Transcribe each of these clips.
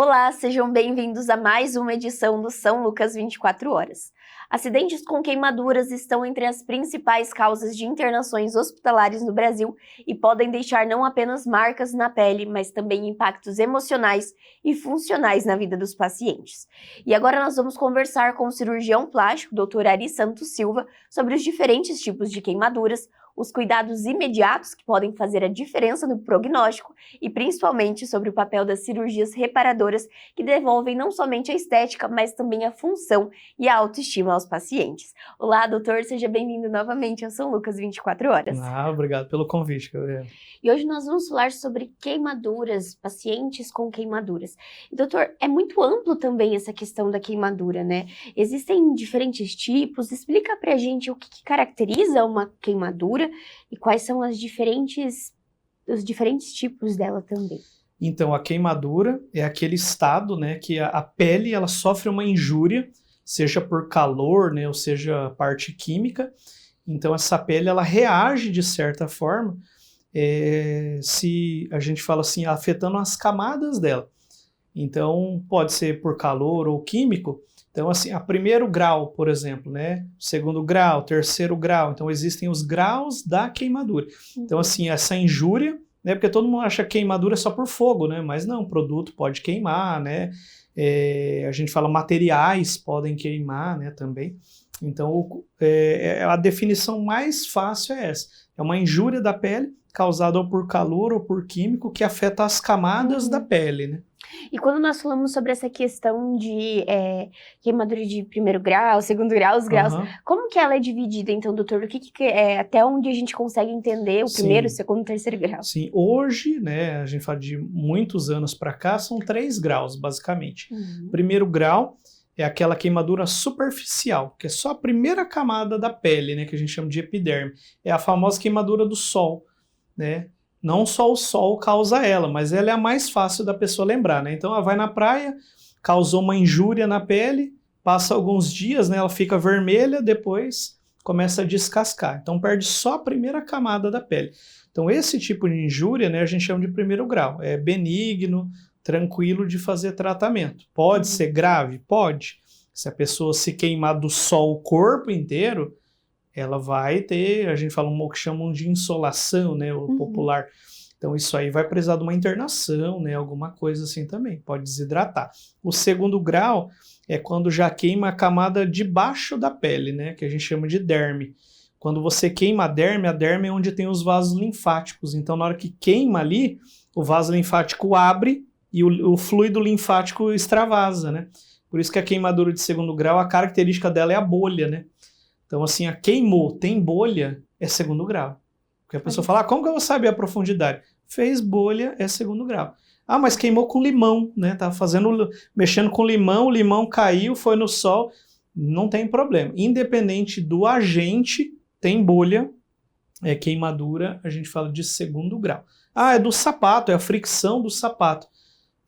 Olá, sejam bem-vindos a mais uma edição do São Lucas 24 Horas. Acidentes com queimaduras estão entre as principais causas de internações hospitalares no Brasil e podem deixar não apenas marcas na pele, mas também impactos emocionais e funcionais na vida dos pacientes. E agora nós vamos conversar com o cirurgião plástico, Dr. Ari Santos Silva, sobre os diferentes tipos de queimaduras, os cuidados imediatos que podem fazer a diferença no prognóstico e principalmente sobre o papel das cirurgias reparadoras que devolvem não somente a estética, mas também a função e a autoestima aos pacientes. Olá, doutor, seja bem-vindo novamente ao São Lucas 24 Horas. Obrigado pelo convite, Gabriel. E hoje nós vamos falar sobre queimaduras, pacientes com queimaduras. E, doutor, é muito amplo também essa questão da queimadura, né? Existem diferentes tipos, explica pra gente o que caracteriza uma queimadura e quais são os diferentes tipos dela também. Então, a queimadura é aquele estado, né, que a pele ela sofre uma injúria, seja por calor, né, ou seja, parte química. Então, essa pele ela reage de certa forma, se a gente fala assim, afetando as camadas dela. Então, pode ser por calor ou químico. Então, assim, a primeiro grau, por exemplo, né? Segundo grau, terceiro grau. Então, existem os graus da queimadura. Então, assim, essa injúria, né? Porque todo mundo acha que queimadura é só por fogo, né? Mas não, o produto pode queimar, né? A gente fala materiais podem queimar, né? Também. Então, a definição mais fácil é essa. É uma injúria da pele causada ou por calor ou por químico que afeta as camadas da pele, né? E quando nós falamos sobre essa questão de queimadura de primeiro grau, segundo grau, os graus, como que ela é dividida, então, doutor? O que até onde a gente consegue entender o primeiro, segundo, terceiro grau? Sim, hoje, né, a gente fala de muitos anos para cá, são 3 graus, basicamente. Primeiro grau é aquela queimadura superficial, que é só a primeira camada da pele, né, que a gente chama de epiderme. É a famosa queimadura do sol, né? Não só o sol causa ela, mas ela é a mais fácil da pessoa lembrar, né? Então ela vai na praia, causou uma injúria na pele, passa alguns dias, né? Ela fica vermelha, depois começa a descascar. Então perde só a primeira camada da pele. Então esse tipo de injúria, né, a gente chama de primeiro grau. É benigno, tranquilo de fazer tratamento. Pode ser grave? Pode. Se a pessoa se queimar do sol o corpo inteiro, ela vai ter, a gente fala um que chamam de insolação, né, o popular. Então isso aí vai precisar de uma internação, né, alguma coisa assim também, pode desidratar. O segundo grau é quando já queima a camada de baixo da pele, né, que a gente chama de derme. Quando você queima a derme é onde tem os vasos linfáticos. Então na hora que queima ali, o vaso linfático abre e o fluido linfático extravasa, né. Por isso que a queimadura de segundo grau, a característica dela é a bolha, né. Então, assim, a queimou, tem bolha, é segundo grau. Porque a pessoa fala, como que eu vou saber a profundidade? Fez bolha, é segundo grau. Ah, mas queimou com limão, né? Tava mexendo com limão, o limão caiu, foi no sol. Não tem problema. Independente do agente, tem bolha, é queimadura, a gente fala de segundo grau. Ah, é do sapato, é a fricção do sapato.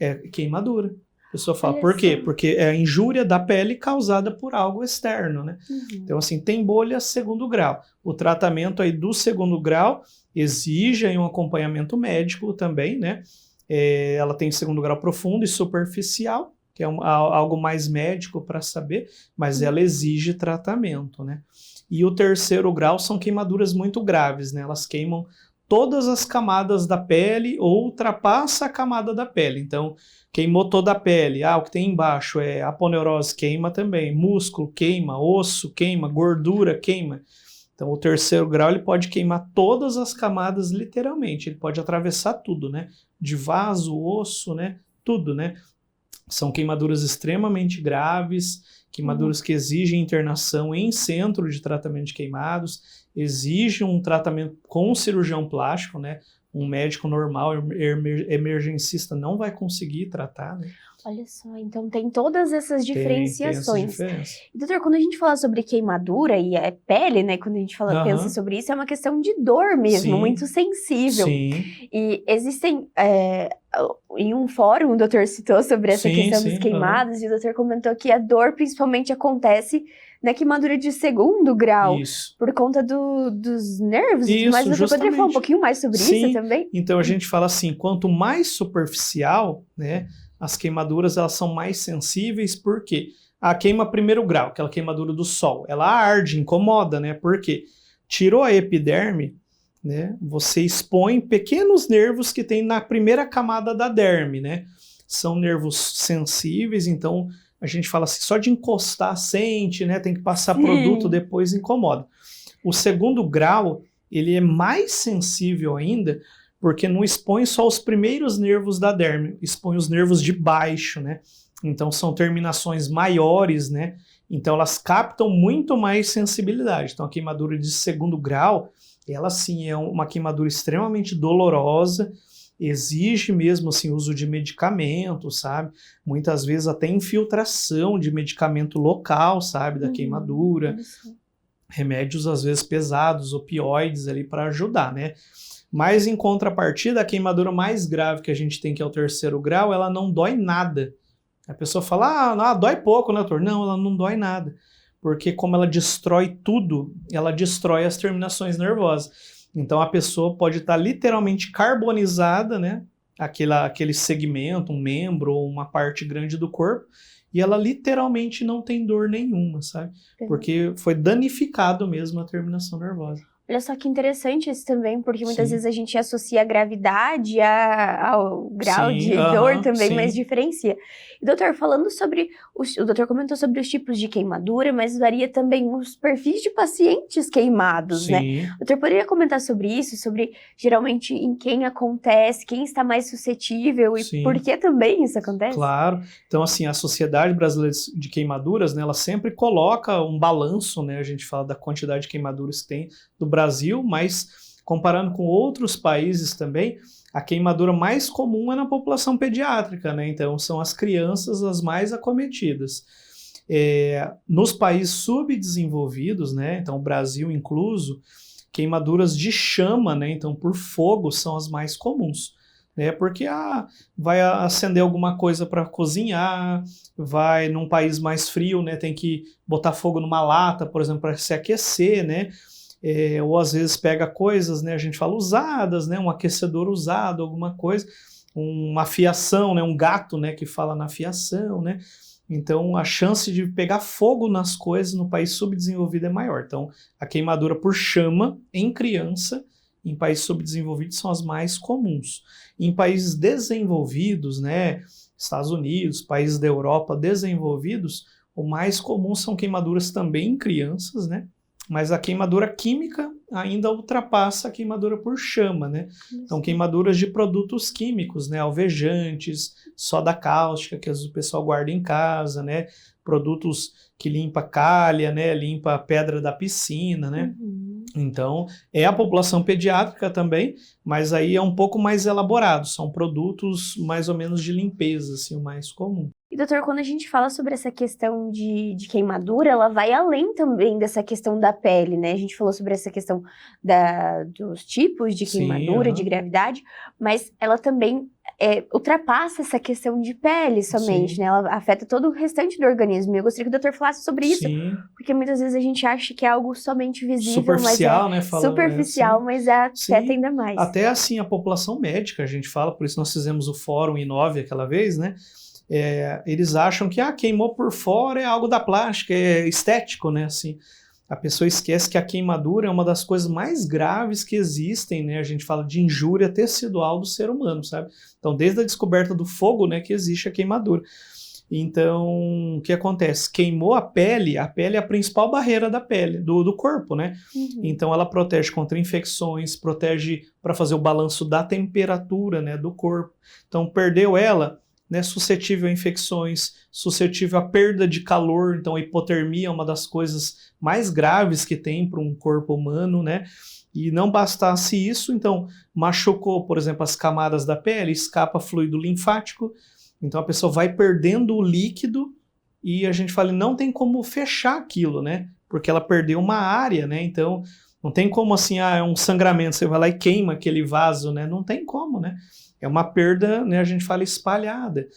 É queimadura. A pessoa fala, por quê? Porque é a injúria da pele causada por algo externo, né? Então, assim, tem bolha segundo grau. O tratamento aí do segundo grau exige aí um acompanhamento médico também, né? Ela tem segundo grau profundo e superficial, que é algo mais médico para saber, mas ela exige tratamento, né? E o terceiro grau são queimaduras muito graves, né? Elas queimam todas as camadas da pele ou ultrapassa a camada da pele. Então, queimou toda a pele. Ah, o que tem embaixo é aponeurose, queima também. Músculo queima, osso queima, gordura queima. Então, o terceiro grau ele pode queimar todas as camadas literalmente. Ele pode atravessar tudo, né? De vaso, osso, né? Tudo, né? São queimaduras extremamente graves, queimaduras que exigem internação em centro de tratamento de queimados, exigem um tratamento com um cirurgião plástico, né? Um médico normal, emergencista, não vai conseguir tratar, né? Olha só, então tem todas essas diferenciações. Tem essa E, doutor, quando a gente fala sobre queimadura e a pele, né, quando a gente pensa sobre isso, é uma questão de dor mesmo, muito sensível. Sim. E existem, em um fórum, o doutor citou sobre essa questão das queimadas, e o doutor comentou que a dor principalmente acontece na queimadura de segundo grau, por conta dos nervos. Mas você poderia falar um pouquinho mais sobre isso também? Então a gente fala assim, quanto mais superficial, né, as queimaduras elas são mais sensíveis, por quê? A queima primeiro grau, aquela queimadura do sol, ela arde, incomoda, né? Porque tirou a epiderme, né? Você expõe pequenos nervos que tem na primeira camada da derme, né? São nervos sensíveis, então a gente fala assim, só de encostar sente, né? Tem que passar produto depois, incomoda. O segundo grau, ele é mais sensível ainda, porque não expõe só os primeiros nervos da derme, expõe os nervos de baixo, né? Então são terminações maiores, né? Então elas captam muito mais sensibilidade. Então a queimadura de segundo grau, ela sim é uma queimadura extremamente dolorosa, exige mesmo assim uso de medicamento, sabe? Muitas vezes até infiltração de medicamento local, sabe, da queimadura. Remédios às vezes pesados, opioides ali para ajudar, né? Mas em contrapartida, a queimadura mais grave que a gente tem, que é o terceiro grau, ela não dói nada. A pessoa fala, dói pouco, né, doutor? Não, ela não dói nada. Porque como ela destrói tudo, ela destrói as terminações nervosas. Então a pessoa pode estar literalmente carbonizada, né? Aquele segmento, um membro ou uma parte grande do corpo, e ela literalmente não tem dor nenhuma, sabe? Porque foi danificado mesmo a terminação nervosa. Olha só que interessante isso também, porque muitas vezes a gente associa a gravidade ao grau de dor também, mas diferencia. E, doutor, falando sobre... O doutor comentou sobre os tipos de queimadura, mas varia também os perfis de pacientes queimados, né? O doutor poderia comentar sobre isso, sobre geralmente em quem acontece, quem está mais suscetível e por que também isso acontece? Claro. Então, assim, a Sociedade Brasileira de Queimaduras, né, ela sempre coloca um balanço, né? A gente fala da quantidade de queimaduras que tem do Brasil, mas comparando com outros países também, a queimadura mais comum é na população pediátrica, né? Então são as crianças as mais acometidas. Nos países subdesenvolvidos, né? Então o Brasil incluso, queimaduras de chama, né? Então por fogo são as mais comuns. Né? Porque vai acender alguma coisa para cozinhar, vai num país mais frio, né? Tem que botar fogo numa lata, por exemplo, para se aquecer, né? Ou às vezes pega coisas, né, a gente fala usadas, né, um aquecedor usado, alguma coisa, uma fiação, né, um gato, né, que fala na fiação, né, então a chance de pegar fogo nas coisas no país subdesenvolvido é maior. Então a queimadura por chama em criança, em países subdesenvolvidos, são as mais comuns. Em países desenvolvidos, né, Estados Unidos, países da Europa desenvolvidos, o mais comum são queimaduras também em crianças, né, mas a queimadura química ainda ultrapassa a queimadura por chama, né? Então, queimaduras de produtos químicos, né? Alvejantes, soda cáustica, que às vezes o pessoal guarda em casa, né? Produtos que limpa calha, né? Limpa a pedra da piscina, né? Então, é a população pediátrica também, mas aí é um pouco mais elaborado. São produtos mais ou menos de limpeza, assim, o mais comum. E, doutor, quando a gente fala sobre essa questão de queimadura, ela vai além também dessa questão da pele, né? A gente falou sobre essa questão dos tipos de queimadura, de gravidade, mas ela também ultrapassa essa questão de pele somente, né? Ela afeta todo o restante do organismo. E eu gostaria que o doutor falasse sobre isso, porque muitas vezes a gente acha que é algo somente visível, superficial, mas né? Superficial, mas afeta ainda mais. Até assim, a população médica, a gente fala, por isso nós fizemos o fórum I9 aquela vez, né? Eles acham que queimou por fora é algo da plástica, é estético, né? Assim, a pessoa esquece que a queimadura é uma das coisas mais graves que existem, né? A gente fala de injúria tecidual do ser humano, sabe? Então, desde a descoberta do fogo, né, que existe a queimadura. Então, o que acontece? Queimou a pele é a principal barreira da pele, do corpo, né? Então, ela protege contra infecções, protege para fazer o balanço da temperatura, né, do corpo. Então, perdeu ela, né, suscetível a infecções, suscetível à perda de calor. Então a hipotermia é uma das coisas mais graves que tem para um corpo humano, né? E não bastasse isso, então machucou, por exemplo, as camadas da pele, escapa fluido linfático, então a pessoa vai perdendo o líquido e a gente fala, não tem como fechar aquilo, né? Porque ela perdeu uma área, né? Então não tem como assim, é um sangramento, você vai lá e queima aquele vaso, né? Não tem como, né? É uma perda, né, a gente fala espalhada.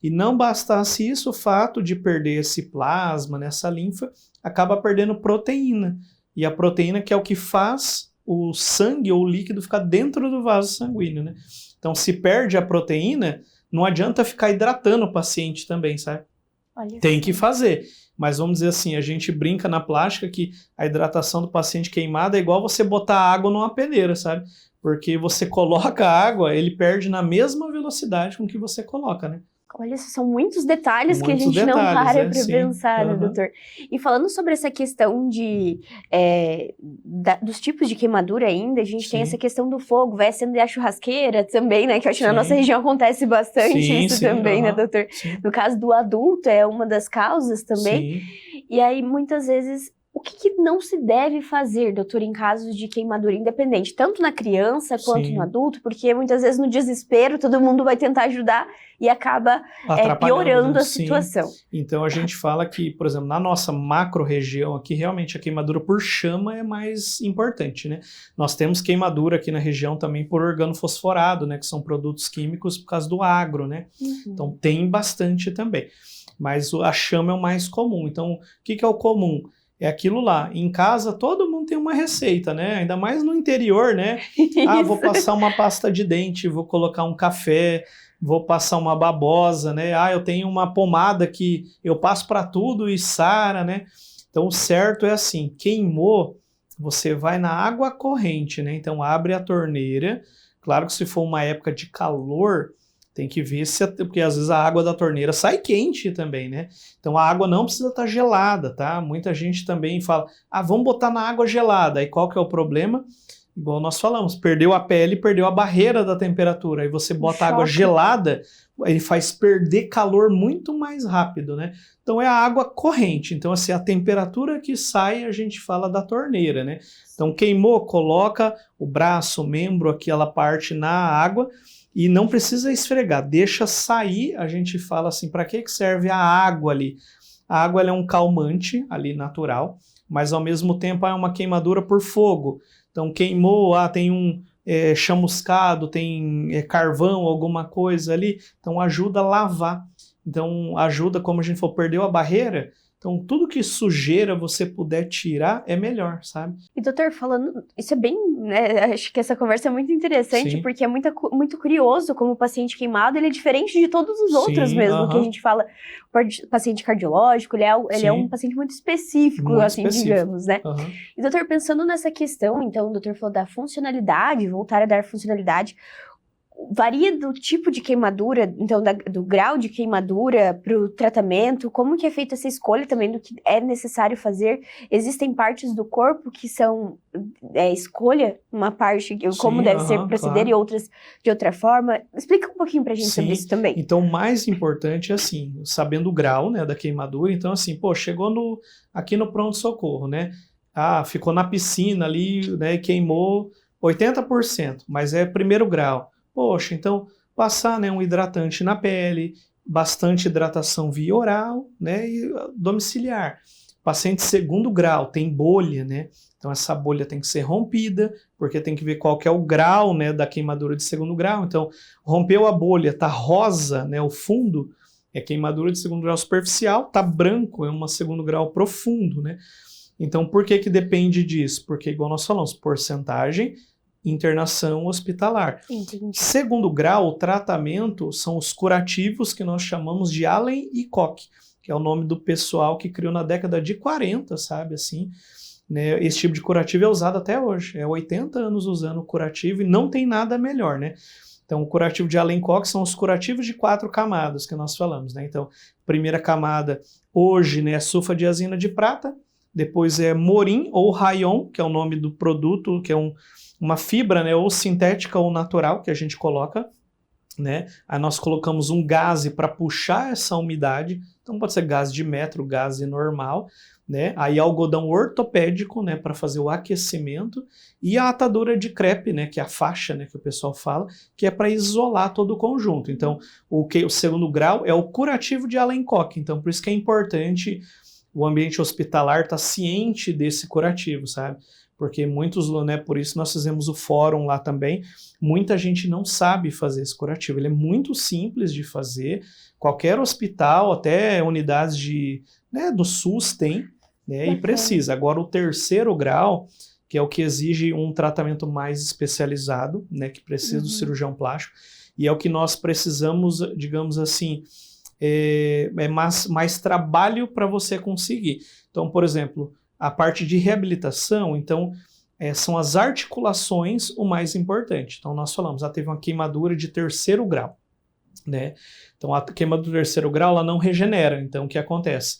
E não bastasse isso, o fato de perder esse plasma, nessa linfa, acaba perdendo proteína. E a proteína que é o que faz o sangue ou o líquido ficar dentro do vaso sanguíneo, né? Então, se perde a proteína, Não adianta ficar hidratando o paciente também, sabe? Olha Tem só. que fazer. Mas vamos dizer assim, a gente brinca na plástica que a hidratação do paciente queimado é igual você botar água numa peneira, sabe? Porque você coloca a água, ele perde na mesma velocidade com que você coloca, né? Olha, são muitos detalhes que a Muitos gente não detalhes, para é, para sim. pensar, né, Aham. doutor? E falando sobre essa questão dos tipos de queimadura ainda, a gente tem Sim. essa questão do fogo, vai acender a churrasqueira também, né? Que eu acho que na nossa Sim. região acontece bastante Sim, isso sim, também, né, aham, doutor? sim, No caso do adulto, é uma das causas também. sim, E aí, muitas vezes, o que não se deve fazer, doutor, em casos de queimadura independente, tanto na criança quanto no sim. adulto, porque muitas vezes no desespero todo mundo vai tentar ajudar e acaba Atrapalhando, piorando né? a Sim. situação. Então a gente fala que, por exemplo, na nossa macro-região aqui, realmente a queimadura por chama é mais importante, né? Nós temos queimadura aqui na região também por organofosforado, né? Que são produtos químicos por causa do agro, né? Então tem bastante também. Mas a chama é o mais comum. Então, o que é o comum? É aquilo lá. Em casa, todo mundo tem uma receita, né? Ainda mais no interior, né? Ah, vou Isso. passar uma pasta de dente, vou colocar um café, vou passar uma babosa, né? Ah, eu tenho uma pomada que eu passo para tudo e sara, né? Então, o certo é assim: queimou, você vai na água corrente, né? Então, abre a torneira. Claro que se for uma época de calor, tem que ver se, porque às vezes a água da torneira sai quente também, né? Então a água não precisa estar gelada, tá? Muita gente também fala, ah, vamos botar na água gelada. Aí qual que é o problema? Igual nós falamos, perdeu a pele, perdeu a barreira da temperatura. Aí você bota água Choca. gelada, ele faz perder calor muito mais rápido, né? Então é a água corrente. Então assim, a temperatura que sai, a gente fala da torneira, né? Então queimou, coloca o braço, o membro, aquela parte na água, e não precisa esfregar, deixa sair. A gente fala assim, para que serve a água ali? A água ela é um calmante ali natural, mas ao mesmo tempo é uma queimadura por fogo. Então queimou, tem um chamuscado, tem carvão, alguma coisa ali, então ajuda a lavar. Então ajuda, como a gente falou, perdeu a barreira, então tudo que sujeira você puder tirar é melhor, sabe? E doutor, falando, isso é bem, né, acho que essa conversa é muito interessante, Sim. porque é muito curioso como o paciente queimado, ele é diferente de todos os outros Sim, mesmo, que a aham. gente fala, o paciente cardiológico, ele é um Sim. paciente muito específico, Muito assim, específico. digamos, né? Aham. E doutor, pensando nessa questão, então, o doutor falou da funcionalidade, voltar a dar funcionalidade, varia do tipo de queimadura, então do grau de queimadura para o tratamento, como que é feita essa escolha também do que é necessário fazer? Existem partes do corpo que são escolha, uma parte, como Sim, deve ser aham, proceder claro. e outras de outra forma. Explica um pouquinho pra gente sobre Sim, isso também. então o mais importante é assim, sabendo o grau, né, da queimadura. Então assim, pô, chegou aqui no pronto-socorro, né? Ah, ficou na piscina ali, né, e queimou 80%, mas é primeiro grau. Poxa, então passar, né, um hidratante na pele, bastante hidratação via oral, né, e domiciliar. Paciente segundo grau, tem bolha, né? Então essa bolha tem que ser rompida, porque tem que ver qual que é o grau, né, da queimadura de segundo grau. Então, rompeu a bolha, tá rosa, né, o fundo, é queimadura de segundo grau superficial, tá branco, é uma segundo grau profundo, né? Então, por que que depende disso? Porque, igual nós falamos, porcentagem, internação hospitalar. Entendi. Segundo grau, o tratamento são os curativos que nós chamamos de Allen e Koch, que é o nome do pessoal que criou na década de 40, sabe, assim, né? Esse tipo de curativo é usado até hoje, é 80 anos usando o curativo e não tem nada melhor, né? Então, o curativo de Allen e Koch são os curativos de 4 camadas que nós falamos, né? Então, primeira camada hoje, né, é sulfadiazina de prata, depois é morim ou rayon, que é o nome do produto, que é uma fibra, né, ou sintética ou natural que a gente coloca, né? Aí nós colocamos um gaze para puxar essa umidade, então pode ser gás de metro, gás normal, né? Aí algodão ortopédico, né, para fazer o aquecimento, e a atadura de crepe, né, que é a faixa, né, que o pessoal fala, que é para isolar todo o conjunto. Então, o segundo grau é o curativo de Allen e Koch, então por isso que é importante o ambiente hospitalar estar ciente desse curativo, sabe? Porque muitos, né, por isso nós fizemos o fórum lá também, muita gente não sabe fazer esse curativo, ele é muito simples de fazer, qualquer hospital, até unidades do SUS tem, né, e precisa. Agora o terceiro grau, que é o que exige um tratamento mais especializado, né, que precisa do cirurgião plástico, e é o que nós precisamos, digamos assim, mais trabalho para você conseguir. Então, por exemplo, a parte de reabilitação, então, são as articulações o mais importante. Então, nós falamos, teve uma queimadura de 3º grau, né? Então, a queimadura de 3º grau, ela não regenera. Então, o que acontece?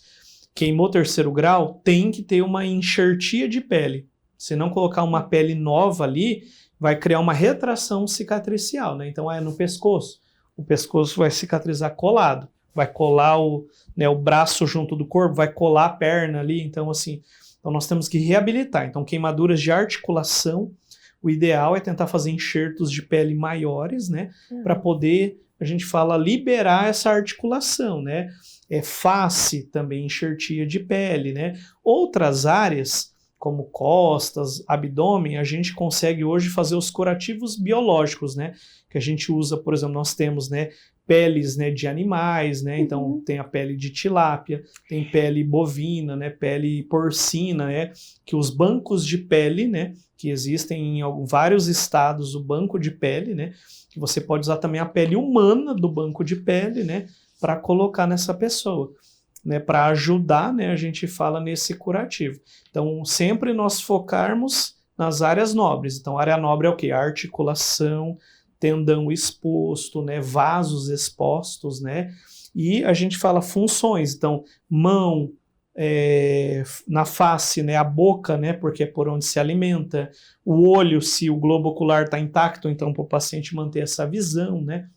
Queimou 3º grau, tem que ter uma enxertia de pele. Se não colocar uma pele nova ali, vai criar uma retração cicatricial, né? Então, no pescoço. O pescoço vai cicatrizar colado. Vai colar o braço junto do corpo, vai colar a perna ali. Então, assim, nós temos que reabilitar. Então, queimaduras de articulação, o ideal é tentar fazer enxertos de pele maiores, né? Para poder, a gente fala, liberar essa articulação, né? Face também, enxertia de pele, né? Outras áreas, como costas, abdômen, a gente consegue hoje fazer os curativos biológicos, né? Que a gente usa, por exemplo, nós temos, né, peles, né, de animais, né? Então tem a pele de tilápia, tem pele bovina, né, pele porcina, né? Que os bancos de pele, né, que existem em vários estados, o banco de pele, né? Que você pode usar também a pele humana do banco de pele, né? Para colocar nessa pessoa, né, para ajudar, né, a gente fala nesse curativo. Então, sempre nós focarmos nas áreas nobres. Então, a área nobre é o quê? A articulação, tendão exposto, né, vasos expostos, né, e a gente fala funções. Então, mão, na face, né, a boca, né, porque é por onde se alimenta, o olho, se o globo ocular está intacto, então para o paciente manter essa visão, né.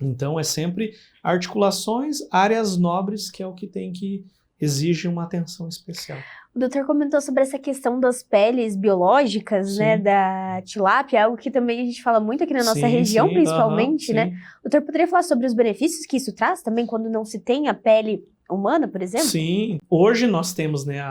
Então, é sempre articulações, áreas nobres, que é o que exige uma atenção especial. O doutor comentou sobre essa questão das peles biológicas, né, da tilápia, algo que também a gente fala muito aqui na nossa região, principalmente, né? O doutor poderia falar sobre os benefícios que isso traz também quando não se tem a pele humana, por exemplo? Sim, hoje nós temos, né,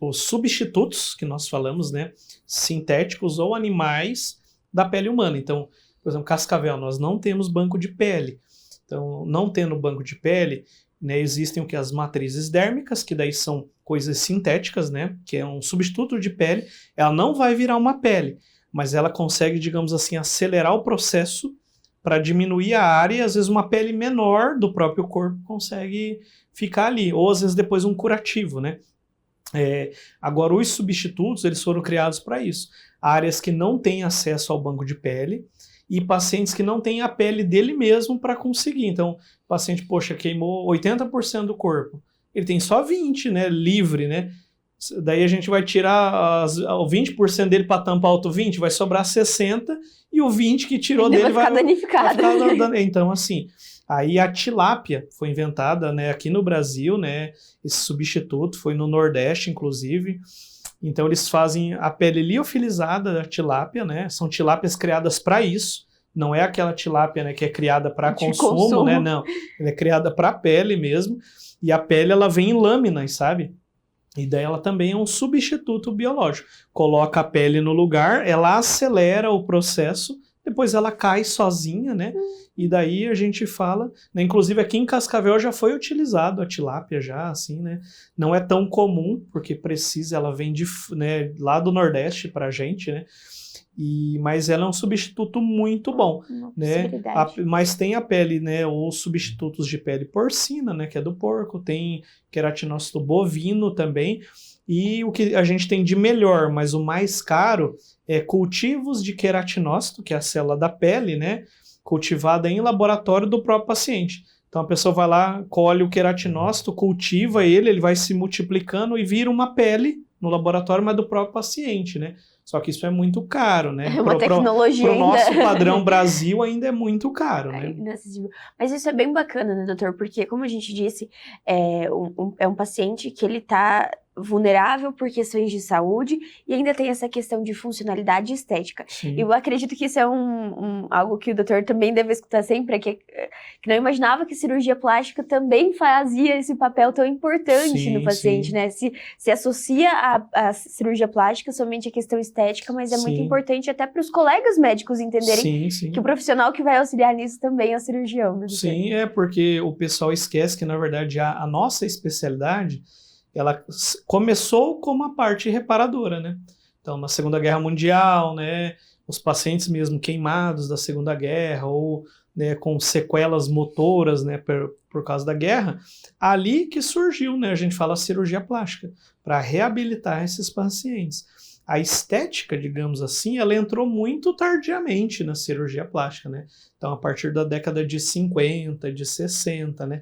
os substitutos, que nós falamos, né, sintéticos ou animais da pele humana. Então, por exemplo, cascavel, nós não temos banco de pele. Então, não tendo banco de pele, né, existem as matrizes dérmicas, que daí são coisas sintéticas, né, que é um substituto de pele. Ela não vai virar uma pele, mas ela consegue, digamos assim, acelerar o processo para diminuir a área, e às vezes uma pele menor do próprio corpo consegue ficar ali, ou às vezes depois um curativo, né. Agora, os substitutos, eles foram criados para isso. Áreas que não têm acesso ao banco de pele, e pacientes que não têm a pele dele mesmo para conseguir. Então, o paciente, poxa, queimou 80% do corpo. Ele tem só 20%, né, livre, né? Daí a gente vai tirar o 20% dele para tampar outro 20%, vai sobrar 60%, e o 20% que tirou dele vai ficar danificado. Então, assim, aí a tilápia foi inventada, né, aqui no Brasil, né? Esse substituto foi no Nordeste, inclusive. Então, eles fazem a pele liofilizada da tilápia, né? São tilápias criadas para isso. Não é aquela tilápia, né, que é criada para consumo, né? Não, ela é criada para a pele mesmo. E a pele, ela vem em lâminas, sabe? E daí ela também é um substituto biológico. Coloca a pele no lugar, ela acelera o processo, depois ela cai sozinha, né? E daí a gente fala, né? Inclusive aqui em Cascavel já foi utilizado a tilápia já, assim, né? Não é tão comum, porque precisa, ela vem né, lá do Nordeste pra gente, né? Mas ela é um substituto muito bom, né? Mas tem a pele, né? Os substitutos de pele porcina, né? Que é do porco, tem queratinócito bovino também. E o que a gente tem de melhor, mas o mais caro, é cultivos de queratinócito, que é a célula da pele, né? Cultivada em laboratório do próprio paciente. Então a pessoa vai lá, colhe o queratinócito, cultiva ele vai se multiplicando e vira uma pele no laboratório, mas do próprio paciente, né? Só que isso é muito caro, né? É uma tecnologia pro nosso padrão Brasil ainda é muito caro, né? Mas isso é bem bacana, né, doutor? Porque, como a gente disse, é um paciente que ele tá vulnerável por questões de saúde e ainda tem essa questão de funcionalidade estética. Sim. Eu acredito que isso é algo que o doutor também deve escutar sempre, que não imaginava que cirurgia plástica também fazia esse papel tão importante no paciente, né? Se associa a cirurgia plástica somente a questão estética, mas é muito importante até para os colegas médicos entenderem que o profissional que vai auxiliar nisso também é o cirurgião. Né, sim, porque o pessoal esquece que, na verdade, a nossa especialidade, ela começou como a parte reparadora, né? Então, na Segunda Guerra Mundial, né, os pacientes mesmo queimados da Segunda Guerra ou, né, com sequelas motoras, né, por causa da guerra, ali que surgiu, né, a gente fala cirurgia plástica, para reabilitar esses pacientes. A estética, digamos assim, ela entrou muito tardiamente na cirurgia plástica, né? Então, a partir da década de 50, de 60, né?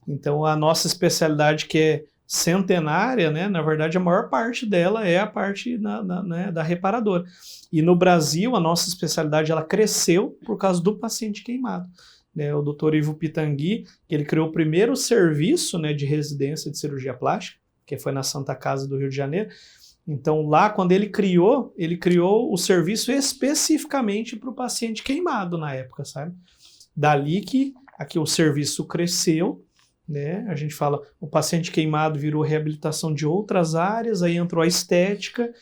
Então, a nossa especialidade, que é centenária, né? Na verdade, a maior parte dela é a parte né, da reparadora. E no Brasil, a nossa especialidade, ela cresceu por causa do paciente queimado. Né? O Dr. Ivo Pitangui, ele criou o primeiro serviço, né, de residência de cirurgia plástica, que foi na Santa Casa do Rio de Janeiro. Então, lá, quando ele criou o serviço especificamente para o paciente queimado na época, sabe? Dali que aqui o serviço cresceu, né? A gente fala, o paciente queimado virou reabilitação de outras áreas, aí entrou a estética,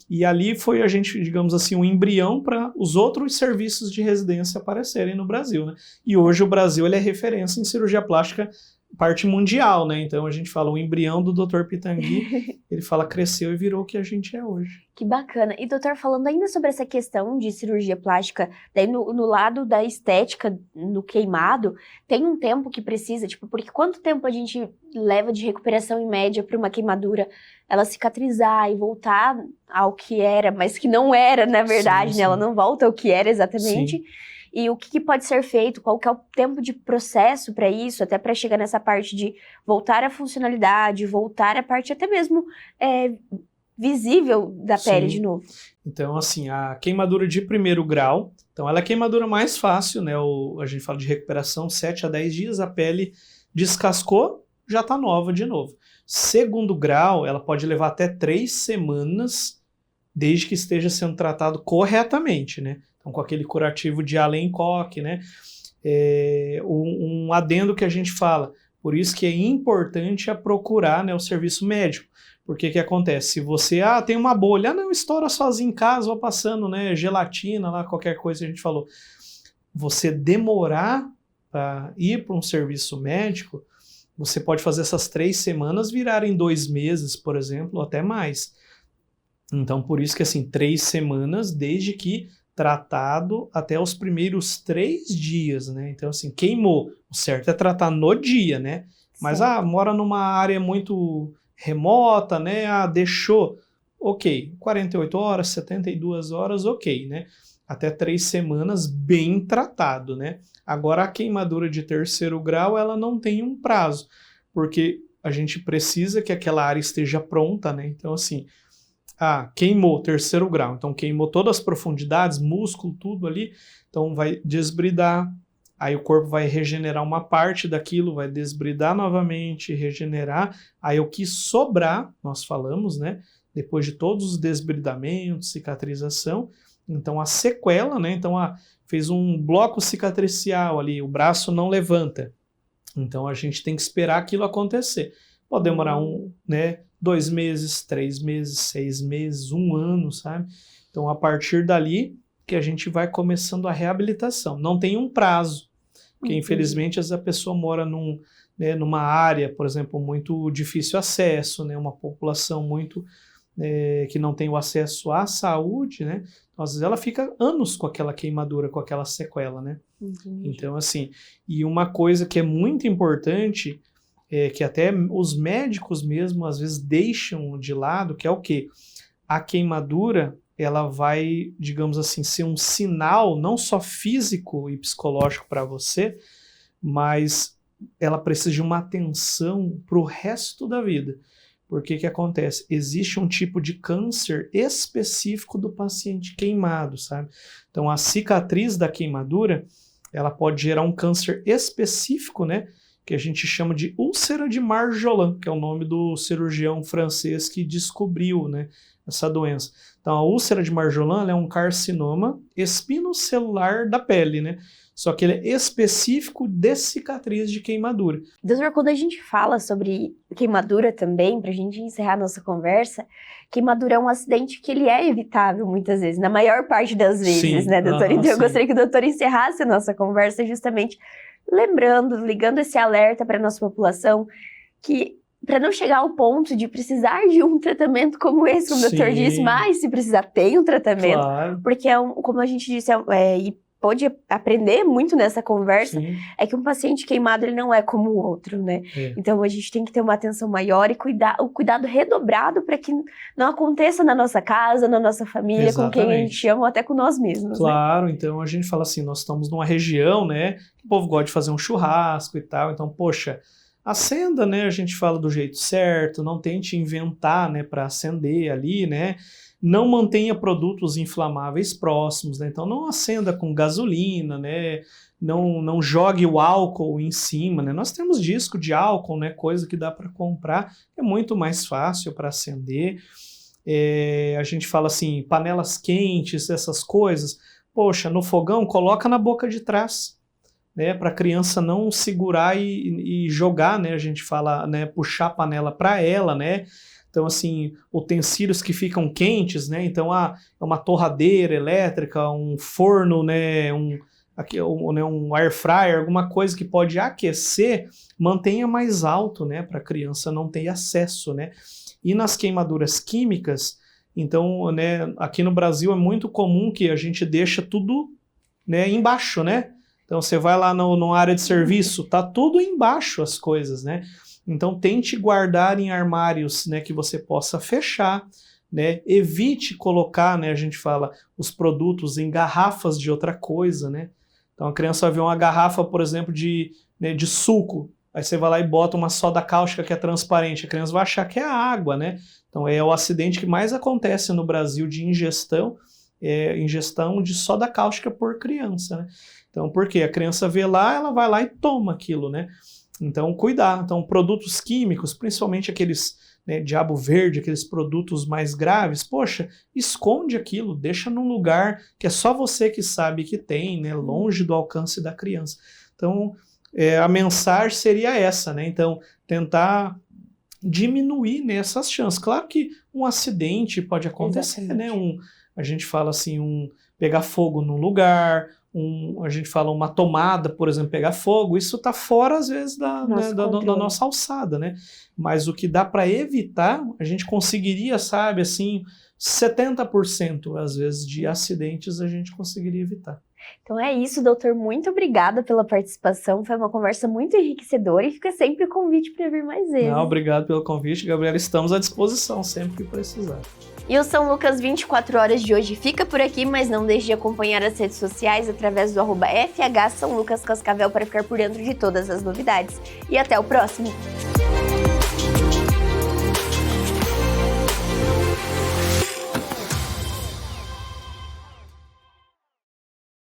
e ali foi a gente, digamos assim, um embrião para os outros serviços de residência aparecerem no Brasil, né? E hoje o Brasil ele é referência em cirurgia plástica parte mundial, né? Então a gente fala o embrião do Dr. Pitangui, ele fala cresceu e virou o que a gente é hoje. Que bacana. E doutor, falando ainda sobre essa questão de cirurgia plástica, daí no lado da estética, no queimado, tem um tempo que precisa, tipo, porque quanto tempo a gente leva de recuperação em média para uma queimadura, ela cicatrizar e voltar ao que era, mas que não era, na verdade, Sim, né? Ela sim. não volta ao que era exatamente. Sim. E o que pode ser feito, qual que é o tempo de processo para isso, até para chegar nessa parte de voltar à funcionalidade, voltar à parte até mesmo visível da pele de novo. Então, assim, a queimadura de primeiro grau, então ela é a queimadura mais fácil, né? A gente fala de recuperação, 7 a 10 dias, a pele descascou, já está nova de novo. Segundo grau, ela pode levar até 3 semanas, desde que esteja sendo tratado corretamente, né? Então, com aquele curativo de Allen-Koch, né? Um adendo que a gente fala, por isso que é importante procurar, né, o serviço médico. Porque que acontece? Se você, tem uma bolha, não, estoura sozinho em casa, vou passando, né, gelatina lá, qualquer coisa que a gente falou. Você demorar para ir para um serviço médico, você pode fazer essas 3 semanas virarem 2 meses, por exemplo, ou até mais. Então, por isso que, assim, 3 semanas, desde que tratado até os primeiros 3 dias, né? Então, assim, queimou. O certo é tratar no dia, né? Mas, mora numa área muito remota, né? Deixou. Ok. 48 horas, 72 horas, ok, né? Até 3 semanas bem tratado, né? Agora, a queimadura de terceiro grau, ela não tem um prazo, porque a gente precisa que aquela área esteja pronta, né? Então, assim, queimou terceiro grau, então queimou todas as profundidades, músculo, tudo ali, então vai desbridar, aí o corpo vai regenerar uma parte daquilo, vai desbridar novamente, regenerar, aí o que sobrar, nós falamos, né, depois de todos os desbridamentos, cicatrização, então a sequela, né, então fez um bloco cicatricial ali, o braço não levanta, então a gente tem que esperar aquilo acontecer, pode demorar 2 meses, 3 meses, 6 meses, 1 ano, sabe? Então, a partir dali que a gente vai começando a reabilitação. Não tem um prazo, porque infelizmente a pessoa mora numa área, por exemplo, muito difícil acesso, né? Uma população muito que não tem o acesso à saúde, né? Então, às vezes ela fica anos com aquela queimadura, com aquela sequela, né? Então, assim, e uma coisa que é muito importante que até os médicos mesmo às vezes deixam de lado, que é o quê? A queimadura, ela vai, digamos assim, ser um sinal não só físico e psicológico para você, mas ela precisa de uma atenção para o resto da vida. Porque que acontece? Existe um tipo de câncer específico do paciente queimado, sabe? Então a cicatriz da queimadura, ela pode gerar um câncer específico, né? Que a gente chama de úlcera de Marjolin, que é o nome do cirurgião francês que descobriu, né, essa doença. Então, a úlcera de Marjolin é um carcinoma espinocelular da pele, né? Só que ele é específico de cicatriz de queimadura. Doutor, quando a gente fala sobre queimadura também, para a gente encerrar nossa conversa, queimadura é um acidente que ele é evitável muitas vezes, na maior parte das vezes, né, doutor? Então, eu gostaria que o doutor encerrasse a nossa conversa justamente lembrando, ligando esse alerta para a nossa população, que para não chegar ao ponto de precisar de um tratamento como esse, como o doutor disse, mas se precisar, tem um tratamento. Claro. Porque, como a gente disse, e pode aprender muito nessa conversa, é que um paciente queimado, ele não é como o outro, né? Então, a gente tem que ter uma atenção maior e o cuidado redobrado para que não aconteça na nossa casa, na nossa família, com quem a gente ama, ou até com nós mesmos. Claro, né? Então a gente fala assim, nós estamos numa região, né, que o povo gosta de fazer um churrasco e tal, então, poxa, acenda, né, a gente fala do jeito certo, não tente inventar, né, para acender ali, né, não mantenha produtos inflamáveis próximos, né? Então não acenda com gasolina, né? Não jogue o álcool em cima, né? Nós temos disco de álcool, né? Coisa que dá para comprar, é muito mais fácil para acender. A gente fala assim, panelas quentes, essas coisas. Poxa, no fogão, coloca na boca de trás, né? Para a criança não segurar e jogar, né? A gente fala, né? Puxar a panela para ela, né? Então, assim, utensílios que ficam quentes, né? Então, é uma torradeira elétrica, um forno, né? Um air fryer, alguma coisa que pode aquecer, mantenha mais alto, né? Para a criança não ter acesso, né? E nas queimaduras químicas, então, né? Aqui no Brasil é muito comum que a gente deixa tudo, né? Embaixo, né? Então, você vai lá na área de serviço, tá tudo embaixo as coisas, né? Então, tente guardar em armários, né, que você possa fechar, né? Evite colocar, né, a gente fala, os produtos em garrafas de outra coisa, né? Então, a criança vai ver uma garrafa, por exemplo, de suco, aí você vai lá e bota uma soda cáustica que é transparente, a criança vai achar que é água, né? Então, é o acidente que mais acontece no Brasil de ingestão de soda cáustica por criança, né? Então, por quê? A criança vê lá, ela vai lá e toma aquilo, né? Então, cuidar. Então, produtos químicos, principalmente aqueles, né, diabo verde, aqueles produtos mais graves, poxa, esconde aquilo, deixa num lugar que é só você que sabe que tem, né, longe do alcance da criança. Então, a mensagem seria essa, né? Então, tentar diminuir nessas chances. Claro que um acidente pode acontecer, né? A gente fala assim, pegar fogo num lugar, a gente fala uma tomada, por exemplo, pegar fogo, isso está fora, às vezes, da nossa alçada, né? Mas o que dá para evitar, a gente conseguiria, sabe, assim, 70%, às vezes, de acidentes a gente conseguiria evitar. Então é isso, doutor. Muito obrigada pela participação. Foi uma conversa muito enriquecedora e fica sempre o convite para vir mais vezes. Não, obrigado pelo convite, Gabriela. Estamos à disposição sempre que precisar. E o São Lucas 24 horas de hoje fica por aqui, mas não deixe de acompanhar as redes sociais através do @FH São Lucas Cascavel para ficar por dentro de todas as novidades. E até o próximo!